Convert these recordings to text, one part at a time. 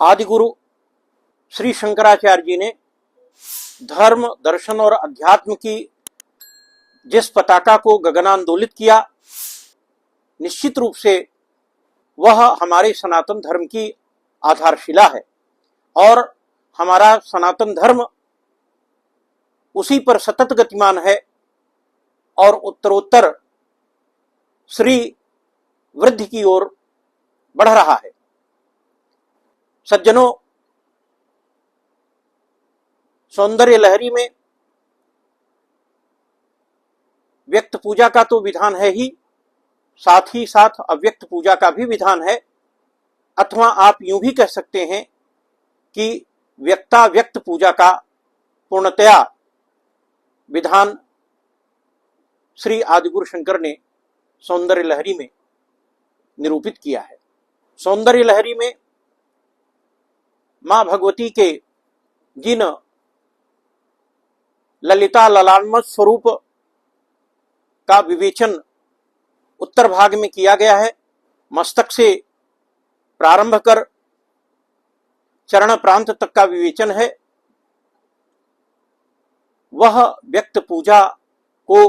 आदिगुरु श्री शंकराचार्य जी ने धर्म, दर्शन और अध्यात्म की जिस पताका को गगनांदोलित किया, निश्चित रूप से वह हमारे सनातन धर्म की आधारशिला है और हमारा सनातन धर्म उसी पर सतत गतिमान है और उत्तरोत्तर श्री वृद्धि की ओर बढ़ रहा है। सज्जनों, सौंदर्य लहरी में व्यक्त पूजा का तो विधान है ही साथ अव्यक्त पूजा का भी विधान है, अथवा आप यूं भी कह सकते हैं कि व्यक्ताव्यक्त पूजा का पूर्णतया विधान श्री आदिगुरु शंकर ने सौंदर्य लहरी में निरूपित किया है। सौंदर्य लहरी में मां भगवती के जिन ललिता ललान्मत स्वरूप का विवेचन उत्तर भाग में किया गया है, मस्तक से प्रारंभ कर चरण प्रांत तक का विवेचन है, वह व्यक्त पूजा को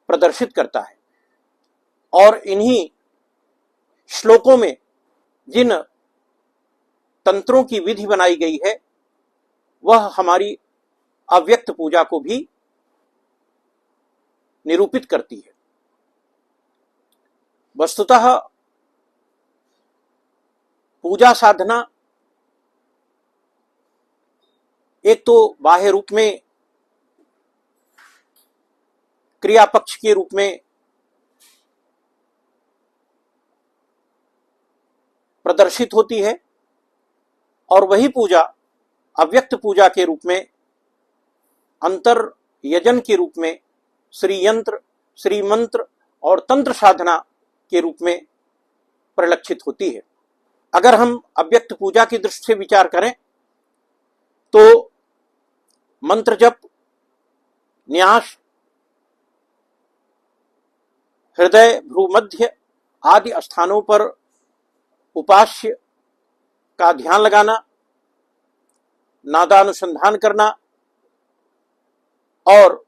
प्रदर्शित करता है। और इन्हीं श्लोकों में जिन तंत्रों की विधि बनाई गई है, वह हमारी अव्यक्त पूजा को भी निरूपित करती है। वस्तुतः पूजा साधना एक तो बाह्य रूप में क्रिया पक्ष के रूप में प्रदर्शित होती है और वही पूजा अव्यक्त पूजा के रूप में अंतर यजन के रूप में श्री यंत्र, श्री मंत्र और तंत्र साधना के रूप में परिलक्षित होती है। अगर हम अव्यक्त पूजा की दृष्टि से विचार करें तो मंत्र जप, न्यास, हृदय, भ्रूमध्य आदि स्थानों पर उपास्य का ध्यान लगाना, नादानुसंधान करना और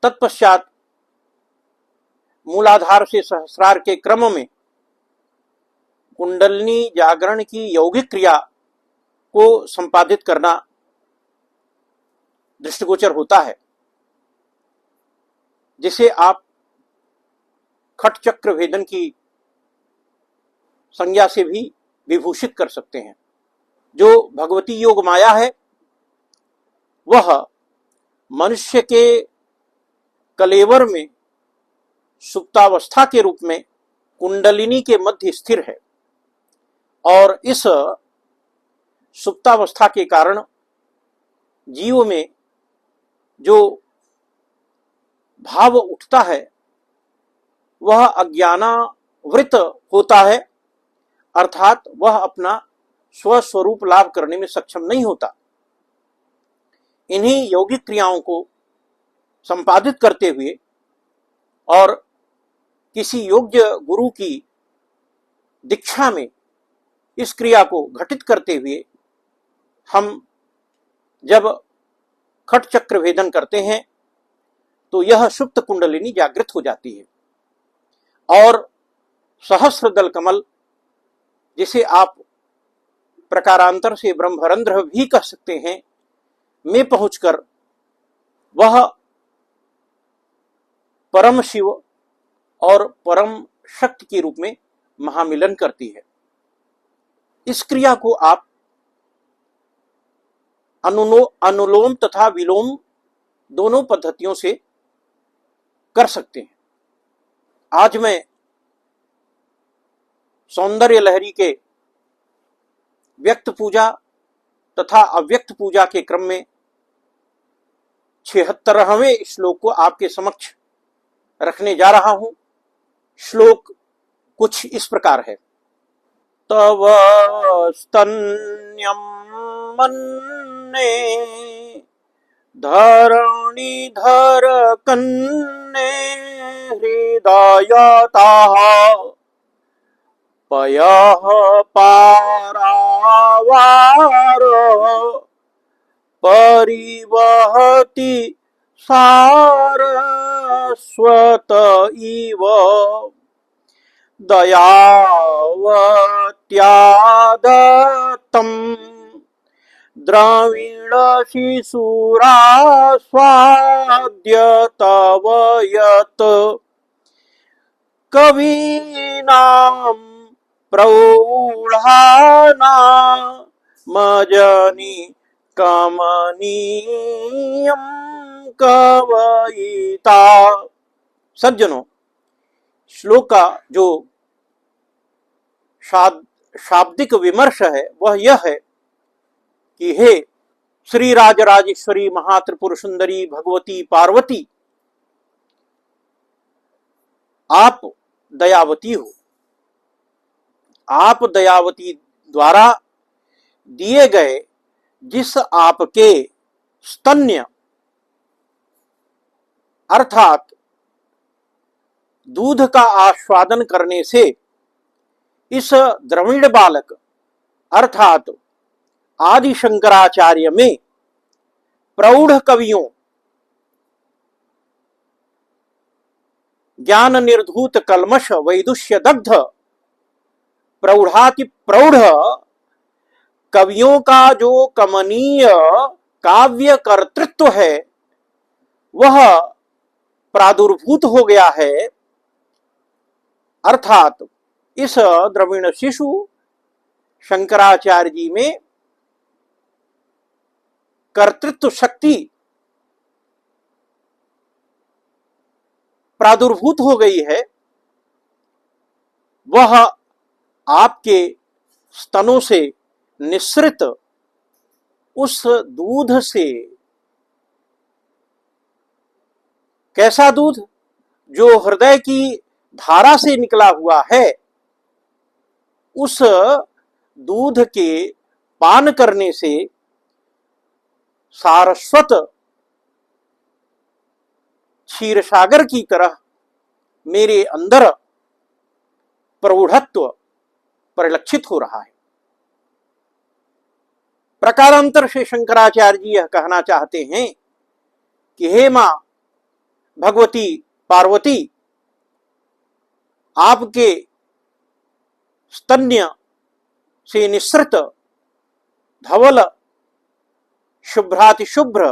तत्पश्चात मूलाधार से सहस्रार के क्रम में कुंडलिनी जागरण की यौगिक क्रिया को संपादित करना दृष्टिगोचर होता है, जिसे आप खट चक्र भेदन की संज्ञा से भी विभूषित कर सकते हैं। जो भगवती योग माया है, वह मनुष्य के कलेवर में सुप्तावस्था के रूप में कुंडलिनी के मध्य स्थिर है और इस सुप्तावस्था के कारण जीव में जो भाव उठता है वह अज्ञानावृत होता है, अर्थात वह अपना स्वस्वरूप लाभ करने में सक्षम नहीं होता। इन्हीं यौगिक क्रियाओं को संपादित करते हुए और किसी योग्य गुरु की दीक्षा में इस क्रिया को घटित करते हुए हम जब खट चक्र भेदन करते हैं तो यह सुप्त कुंडलिनी जागृत हो जाती है और सहस्र दल कमल, जिसे आप प्रकारांतर से ब्रह्मरंध्र भी कह सकते हैं, में पहुंचकर वह परम शिव और परम शक्ति के रूप में महामिलन करती है। इस क्रिया को आप अनुलोम तथा विलोम दोनों पद्धतियों से कर सकते हैं। आज मैं सौंदर्य लहरी के व्यक्त पूजा तथा अव्यक्त पूजा के क्रम में 76वें श्लोक को आपके समक्ष रखने जा रहा हूं। श्लोक कुछ इस प्रकार है। तव स्तन्यम मन्ने धरणीधर कन्ने हृदयतः पयः पारावार परिवहति सारस्वत इव दयावत्या दत्तम् द्रविणशिशुरास्वाद्य तव यत् कवीनां प्रौढानामजनि कमनीयं कवयिता। सज्जनों, श्लोक का जो शाब्दिक विमर्श है वह यह है कि हे श्री राजराजेश्वरी महात्रिपुर सुंदरी भगवती पार्वती, आप दयावती हो। आप दयावती द्वारा दिए गए जिस आपके स्तन्य अर्थात दूध का आस्वादन करने से इस द्रविड़ बालक अर्थात आदि शंकराचार्य में प्रौढ़ कवियों, ज्ञान निर्धूत कलमश वैदुष्य दग्ध प्रौढ़ाति प्रौढ़ कवियों का जो कमनीय काव्य कर्तृत्व है वह प्रादुर्भूत हो गया है। अर्थात इस द्रविण शिशु शंकराचार्य जी में कर्तृत्व शक्ति प्रादुर्भूत हो गई है। वह आपके स्तनों से निस्सृत उस दूध से, कैसा दूध? जो हृदय की धारा से निकला हुआ है, उस दूध के पान करने से सारस्वत क्षीरसागर की तरह मेरे अंदर प्रौढ़त्व परिलक्षित हो रहा है। प्रकारांतर से शंकराचार्य जी यह कहना चाहते हैं कि हे मां भगवती पार्वती, आपके स्तन्य से निसृत धवल शुभ्रातिशुभ्र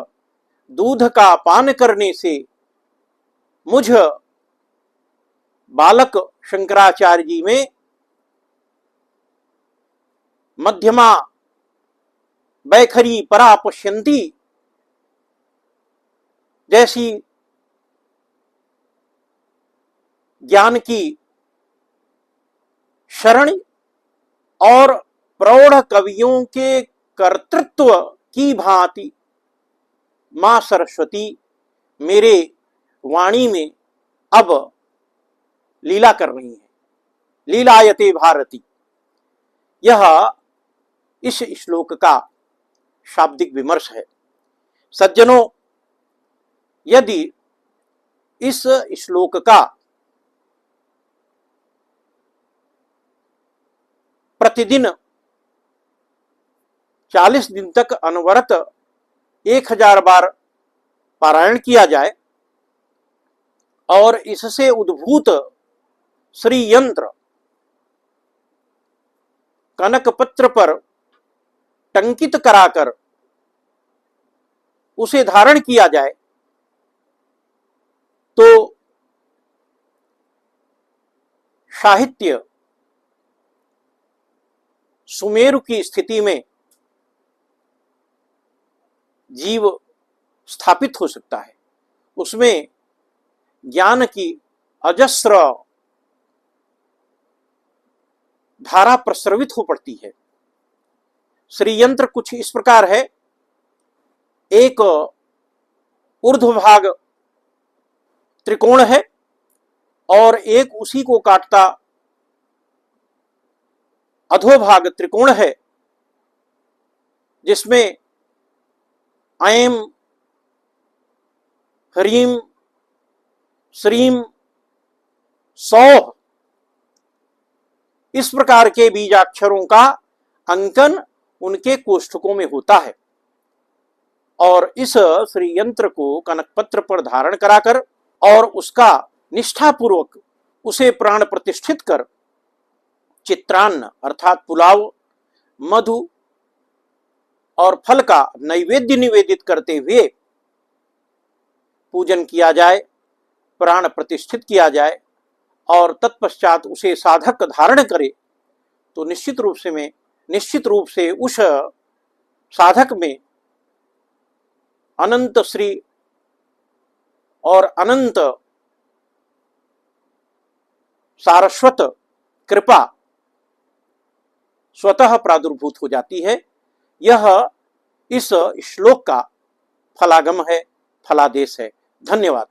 दूध का पान करने से मुझ बालक शंकराचार्य जी में मध्यमा बैखरी परा पश्यंती जैसी ज्ञान की शरण और प्रौढ़ कवियों के कर्तृत्व की भांति मां सरस्वती मेरे वाणी में अब लीला कर रही है। लीलायते भारती, यह इस श्लोक का शाब्दिक विमर्श है। सज्जनों, यदि इस श्लोक का प्रतिदिन 40 दिन तक अनवरत 1000 बार पारायण किया जाए और इससे उद्भूत श्री यंत्र कनक पत्र पर टंकित कराकर उसे धारण किया जाए तो साहित्य सुमेरु की स्थिति में जीव स्थापित हो सकता है। उसमें ज्ञान की अजस्र धारा प्रस्रवित हो पड़ती है। श्री यंत्र कुछ इस प्रकार है, एक ऊर्ध्वभाग त्रिकोण है और एक उसी को काटता अधोभाग त्रिकोण है, जिसमें ऐं ह्रीं श्रीं सौः इस प्रकार के बीजाक्षरों का अंकन उनके कोष्ठकों में होता है और इस श्री यंत्र को कनकपत्र पर धारण कराकर और उसका निष्ठापूर्वक उसे प्राण प्रतिष्ठित कर चित्रान्न अर्थात पुलाव, मधु और फल का नैवेद्य निवेदित करते हुए पूजन किया जाए, प्राण प्रतिष्ठित किया जाए और तत्पश्चात उसे साधक धारण करे तो निश्चित रूप से उस साधक में अनंत श्री और अनंत सारस्वत कृपा स्वतः प्रादुर्भूत हो जाती है। यह इस श्लोक का फलागम है, फलादेश है। धन्यवाद।